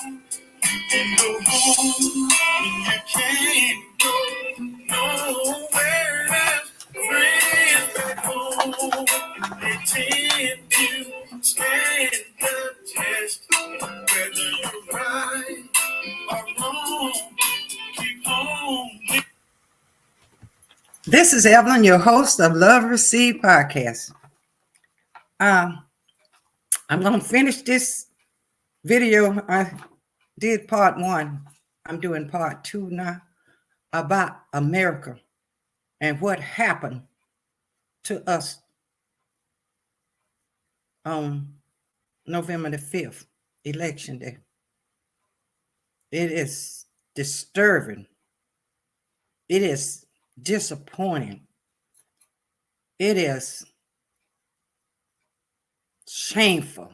and go home. You can't go nowhere else. Friends back home, they tend to stand the test. Whether you're right or wrong, keep on. This is Evelyn, your host of Love Receive Podcast. I'm going to finish this video. I did part 1. I'm doing part 2 now about America and what happened to us on November the 5th, Election Day. It is disturbing. It is disappointing. It is shameful.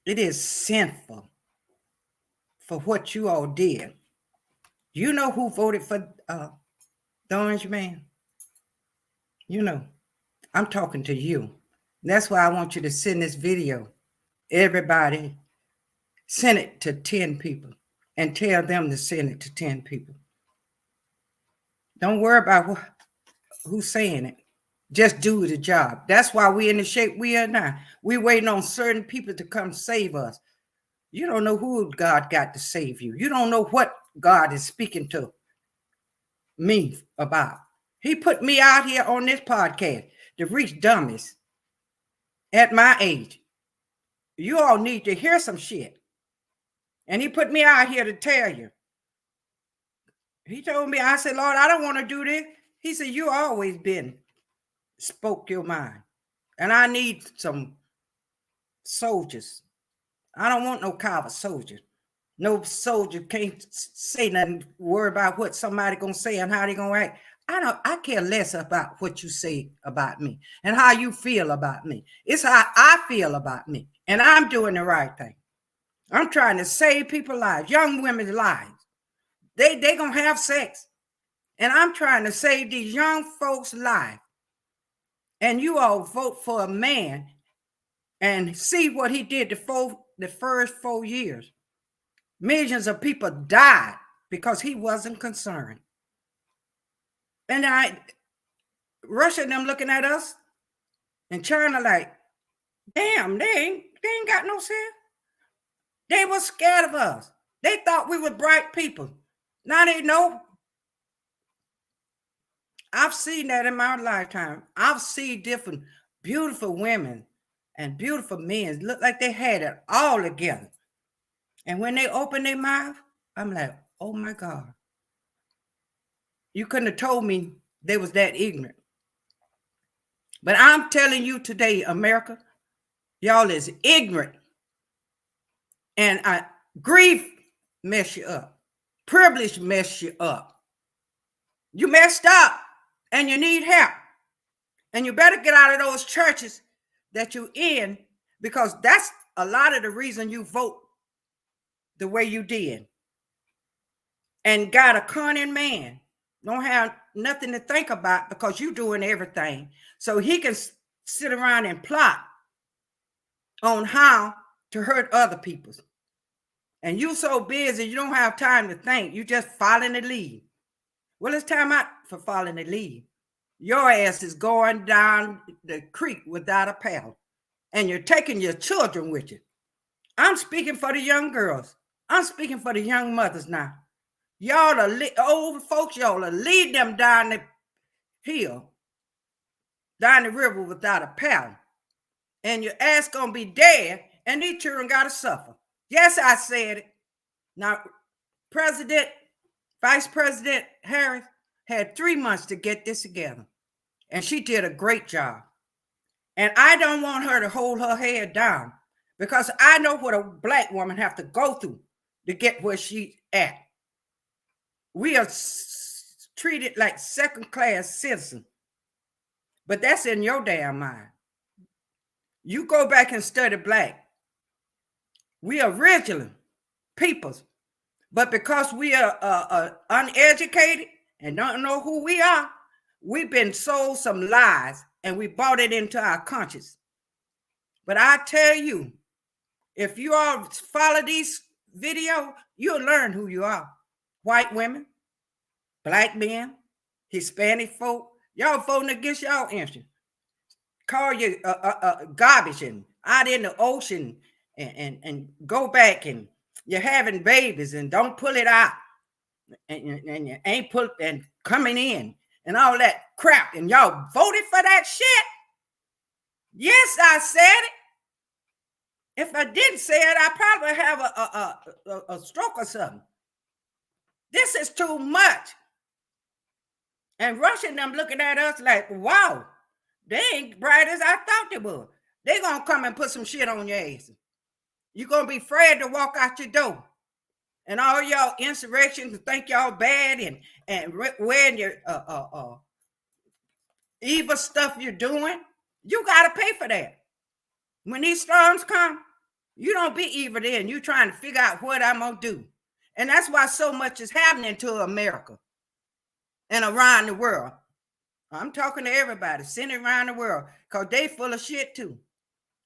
It is sinful for what you all did. You know who voted for the Orange Man? You know, I'm talking to you. That's why I want you to send this video. Everybody, send it to 10 people and tell them to send it to 10 people. Don't worry about who's saying it. Just do the job. That's why we're in the shape we are now. We're waiting on certain people to come save us. You don't know who God got to save you. You don't know what God is speaking to me about. He put me out here on this podcast to reach dummies at my age. You all need to hear some shit. And he put me out here to tell you. He told me, I said, Lord, I don't want to do this. He said, you always been spoke your mind. And I need some soldiers. I don't want no coward soldiers. No soldier can't say nothing, worry about what somebody gonna say and how they gonna act. I care less about what you say about me and how you feel about me. It's how I feel about me. And I'm doing the right thing. I'm trying to save people's lives, young women's lives. They gonna have sex. And I'm trying to save these young folks' lives. And you all vote for a man and see what he did the first 4 years. Millions of people died because he wasn't concerned. And Russia and them looking at us and China like, damn, they ain't got no sense. They were scared of us. They thought we were bright people. Now they know. I've seen that in my lifetime. I've seen different beautiful women and beautiful men look like they had it all together. And when they open their mouth, I'm like, oh my God. You couldn't have told me they was that ignorant. But I'm telling you today, America, y'all is ignorant. And grief mess you up. Privilege mess you up. You messed up and you need help. And you better get out of those churches that you're in, because that's a lot of the reason you vote the way you did. And got a cunning man. Don't have nothing to think about because you're doing everything. So he can sit around and plot on how to hurt other people. And you so busy, you don't have time to think. You just following the lead. Well, it's time out for following the lead. Your ass is going down the creek without a paddle. And you're taking your children with you. I'm speaking for the young girls. I'm speaking for the young mothers now. Y'all are old folks, y'all are leading them down the hill, down the river without a paddle. And your ass gonna be dead, and these children gotta suffer. Yes, I said it. Now, Vice President Harris had 3 months to get this together. And she did a great job. And I don't want her to hold her head down, because I know what a black woman have to go through to get where she's at. We are treated like second-class citizens. But that's in your damn mind. You go back and study black. We are original peoples. But because we are uneducated and don't know who we are, we've been sold some lies and we bought it into our conscience. But I tell you, if you all follow these video, you'll learn who you are. White women, black men, Hispanic folk, y'all voting against y'all interests. Call you garbage and out in the ocean and go back and you're having babies and don't pull it out and you ain't put and coming in and all that crap and y'all voted for that shit. Yes, I said it. If I didn't say it, I probably have a stroke or something. This is too much. And Russia and them looking at us like, wow, they ain't bright as I thought they were. They gonna come and put some shit on your ass. You're gonna be afraid to walk out your door. And all y'all insurrections think y'all bad and wearing your evil stuff you're doing, you gotta pay for that. When these storms come, you don't be evil then. You trying to figure out what I'm gonna do. And that's why so much is happening to America and around the world. I'm talking to everybody, sitting around the world, because they full of shit too.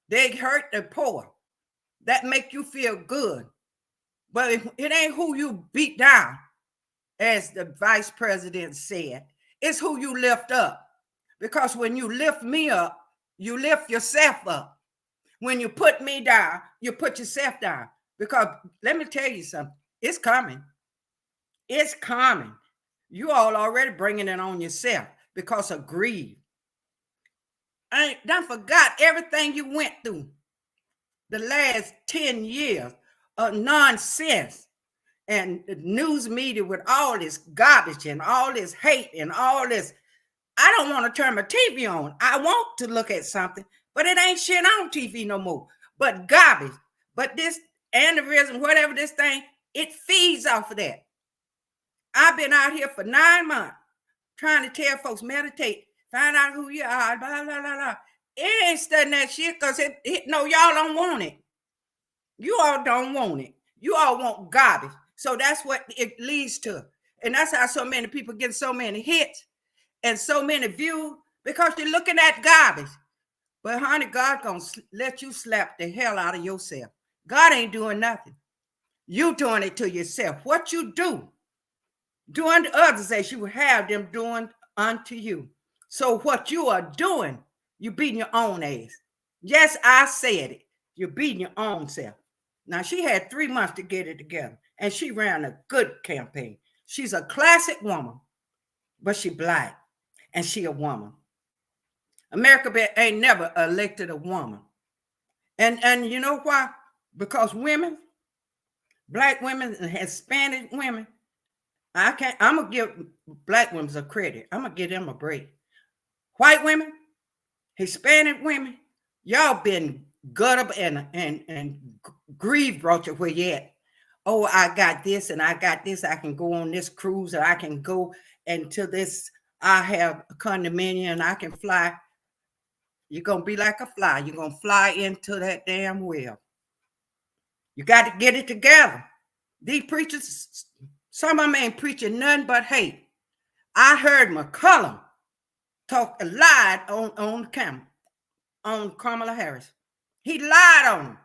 They hurt the poor. That make you feel good. But it ain't who you beat down, as the vice president said. It's who you lift up. Because when you lift me up, you lift yourself up. When you put me down, you put yourself down. Because let me tell you something. It's coming. It's coming. You all already bringing it on yourself because of greed. I done forgot everything you went through the last 10 years of nonsense and the news media with all this garbage and all this hate and all this. I don't want to turn my TV on. I want to look at something, but it ain't shit on TV no more. But garbage. But this aneurysm, whatever this thing, it feeds off of that. I've been out here for 9 months trying to tell folks, meditate, find out who you are, blah, blah, blah, blah. It ain't studying that shit because no, y'all don't want it. You all don't want it. You all want garbage. So that's what it leads to. And that's how so many people get so many hits and so many views, because you're looking at garbage. But honey, God gonna let you slap the hell out of yourself. God ain't doing nothing. You doing it to yourself. What you do, doing to others as you have them doing unto you. So what you are doing, you're beating your own ass. Yes, I said it. You're beating your own self. Now, she had 3 months to get it together, and she ran a good campaign. She's a classic woman, but she black, and she a woman. America ain't never elected a woman. And you know why? Because women, black women and Hispanic women, I'm going to give black women a credit. I'm going to give them a break. White women, Hispanic women, y'all been gut up and grief brought you where you at. Oh, I got this and I got this. I can go on this cruise or I can go into this. I have a condominium and I can fly. You're going to be like a fly. You're going to fly into that damn well. You got to get it together. These preachers, some of them ain't preaching nothing but hate. I heard McCollum lied on the camera, on Kamala Harris. He lied on him.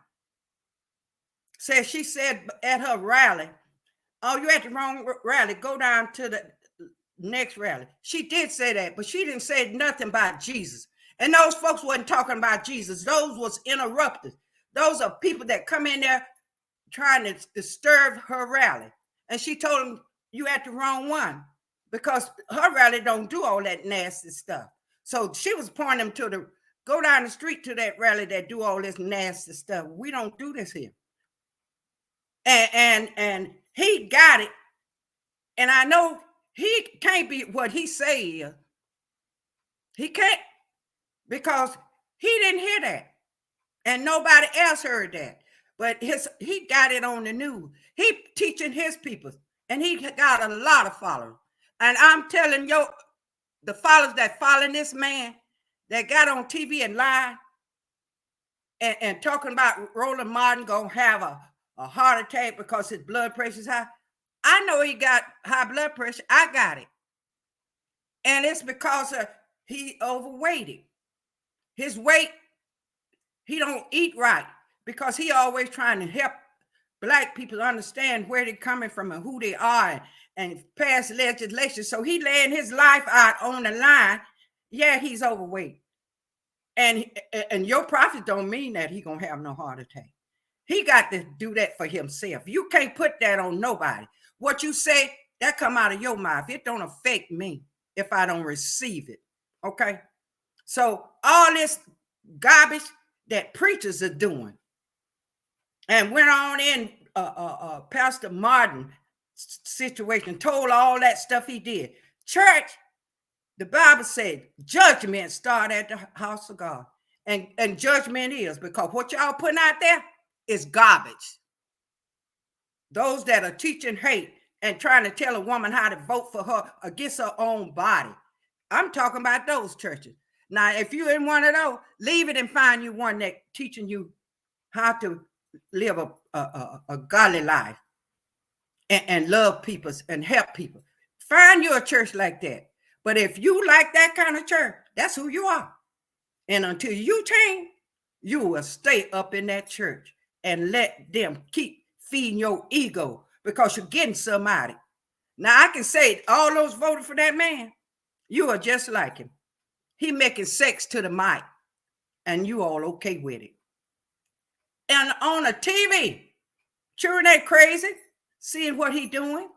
She said at her rally, oh, you're at the wrong rally. Go down to the next rally. She did say that, but she didn't say nothing about Jesus. And those folks wasn't talking about Jesus. Those was interrupters. Those are people that come in there trying to disturb her rally. And she told them, you at the wrong one, because her rally don't do all that nasty stuff. So she was pointing them to go down the street to that rally that do all this nasty stuff. We don't do this here. And he got it. And I know he can't be what he said. He can't, because he didn't hear that. And nobody else heard that. But he got it on the news. He teaching his people. And he got a lot of followers. And I'm telling you, the followers that follow this man, that got on TV and lied and talking about Roland Martin gonna have a heart attack because his blood pressure is high. I know he got high blood pressure. I got it. And it's because he overweighted. His weight, he don't eat right because he always trying to help black people understand where they're coming from and who they are and pass legislation. So he laying his life out on the line. Yeah, he's overweight. And your prophet don't mean that he gonna have no heart attack. He got to do that for himself. You can't put that on nobody. What you say, that come out of your mouth. It don't affect me if I don't receive it. Okay? So all this garbage that preachers are doing, and went on in Pastor Martin situation, told all that stuff he did. Church, the Bible said judgment start at the house of God. And judgment is because what y'all putting out there is garbage. Those that are teaching hate and trying to tell a woman how to vote for her against her own body. I'm talking about those churches. Now, if you're in one of those, leave it and find you one that teaching you how to live a godly life and love people and help people. Find you a church like that. But if you like that kind of church, that's who you are. And until you change, you will stay up in that church and let them keep feeding your ego because you're getting some out of it. Now, I can say all those voted for that man, you are just like him. He making sex to the mic, and you all okay with it. And on a TV, sure that crazy, seeing what he doing,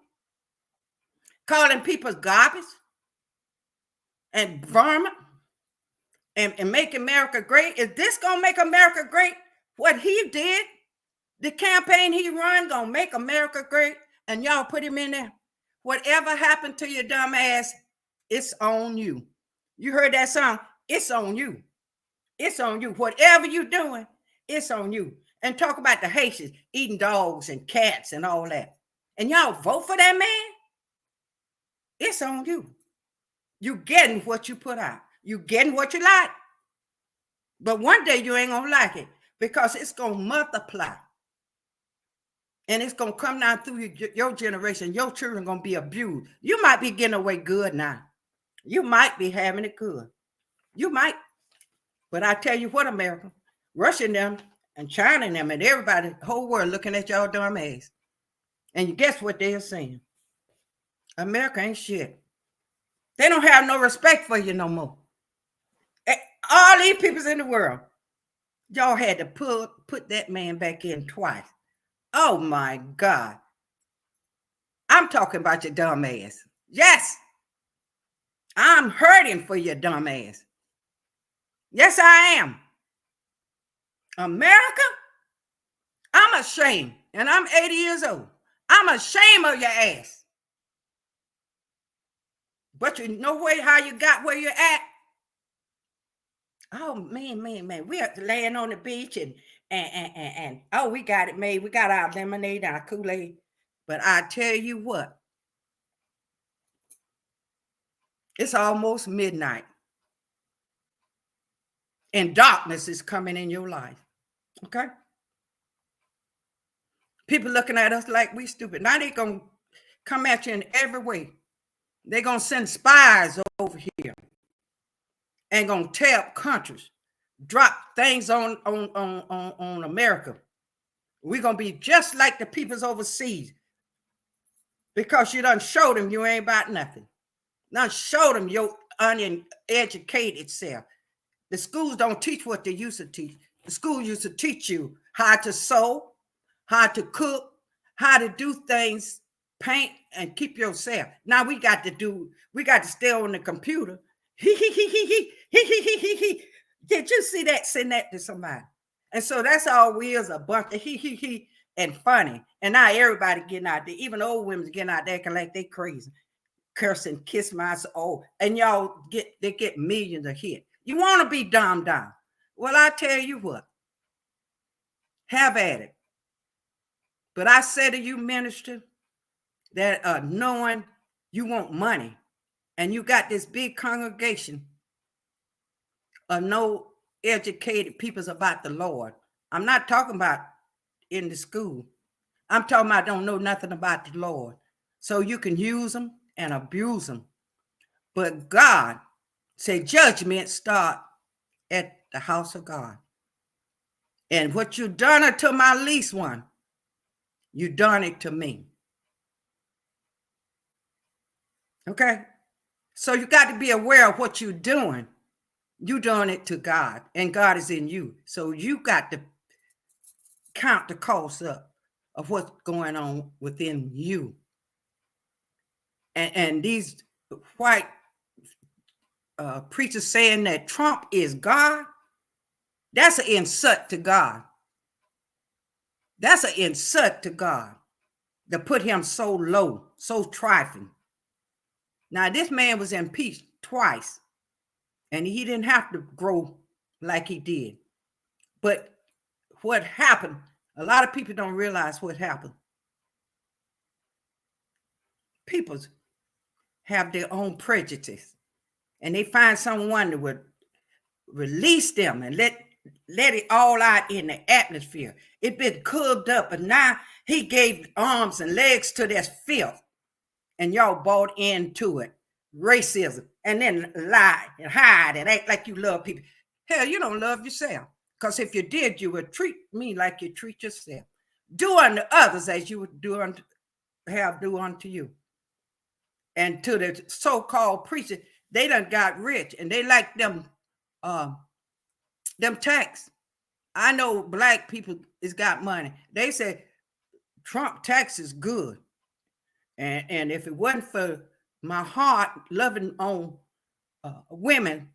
calling people garbage and vermin and make America great. Is this gonna make America great? What he did, the campaign he run, gonna make America great, and y'all put him in there. Whatever happened to your dumb ass, it's on you. You heard that song? It's on you. It's on you. Whatever you're doing, it's on you. And talk about the Haitians eating dogs and cats and all that. And y'all vote for that man? It's on you. You getting what you put out. You getting what you like. But one day you ain't gonna like it because it's gonna multiply. And it's gonna come down through your generation. Your children gonna be abused. You might be getting away good now. You might be having it good. You might. But I tell you what, America, Russia and them and China and them and everybody, the whole world looking at y'all dumb ass. And you guess what they're saying? America ain't shit. They don't have no respect for you no more. All these peoples in the world, y'all had to put that man back in twice. Oh my God. I'm talking about your dumb ass. Yes. I'm hurting for your dumb ass. Yes, I am. America, I'm ashamed. And I'm 80 years old. I'm ashamed of your ass. But you know how you got where you're at? Oh, man. We are laying on the beach and oh, we got it made. We got our lemonade and our Kool-Aid. But I tell you what, it's almost midnight. And darkness is coming in your life. Okay? People looking at us like we stupid. Now they're going to come at you in every way. They're going to send spies over here and going to tear up countries, drop things on America. We're going to be just like the peoples overseas because you done showed them you ain't about nothing. Done showed them your uneducated self. The schools don't teach what they used to teach. The school used to teach you how to sew, how to cook, how to do things, paint, and keep yourself. Now we got to stay on the computer. Did you see that? Send that to somebody. And so that's all we is, a bunch of and funny. And now everybody getting out there, even old women's getting out there acting like they crazy. Cursing, kiss my soul. And y'all get millions of hits. You want to be dumb. Well, I tell you what, have at it. But I say to you, minister, that knowing you want money and you got this big congregation of no educated peoples about the Lord. I'm not talking about in the school. I'm talking about don't know nothing about the Lord. So you can use them and abuse them. But God said judgment start at the house of God. And what you done unto my least one, You done it to me. Okay? So you got to be aware of what you're doing. You doing it to God, and God is in you. So you got to count the cost up of what's going on within you. And these white preachers saying that Trump is God, that's an insult to God. That's an insult to God to put him so low, so trifling. Now, this man was impeached twice, and he didn't have to grow like he did. But what happened, a lot of people don't realize what happened. People have their own prejudice, and they find someone that would release them and let it all out in the atmosphere. It been curbed up, and now he gave arms and legs to this filth, and y'all bought into it. Racism, and then lie and hide and act like you love people. Hell, you don't love yourself, because if you did, you would treat me like you treat yourself. Do unto others as you would do unto you. And to the so-called preachers, they done got rich, and they like them tax. I know black people is got money. They say Trump tax is good, and if it wasn't for my heart loving on women,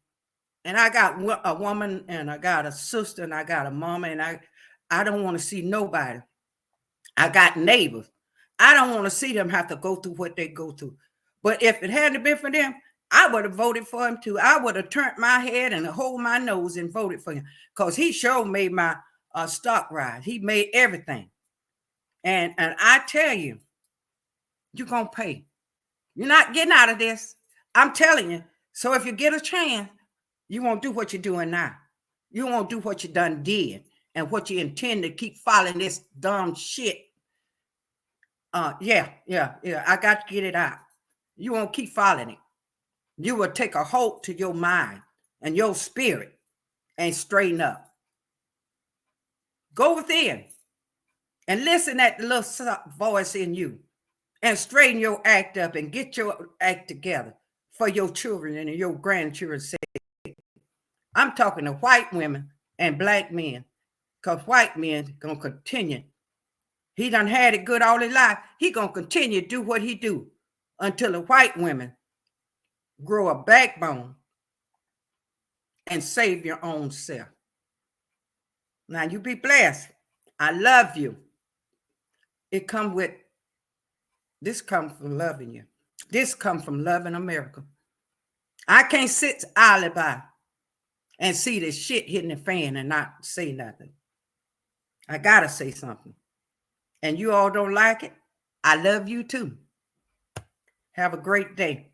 and I got a woman, and I got a sister, and I got a mama, and I don't want to see nobody. I got neighbors. I don't want to see them have to go through what they go through. But if it hadn't been for them, I would have voted for him too. I would have turned my head and hold my nose and voted for him, because he sure made my stock rise. He made everything. And I tell you, you're going to pay. You're not getting out of this. I'm telling you. So if you get a chance, you won't do what you're doing now. You won't do what you done did and what you intend to keep following this dumb shit. Yeah. I got to get it out. You won't keep following it. You will take a hold to your mind and your spirit and straighten up. Go within and listen at the little voice in you and straighten your act up and get your act together for your children and your grandchildren's sake. I'm talking to white women and black men, because white men going to continue. He done had it good all his life. He going to continue to do what he do until the white women grow a backbone and save your own self. Now, you be blessed. I love you. This come from loving you. This come from loving America. I can't sit idly by and see this shit hitting the fan and not say nothing. I gotta say something. And you all don't like it? I love you too. Have a great day.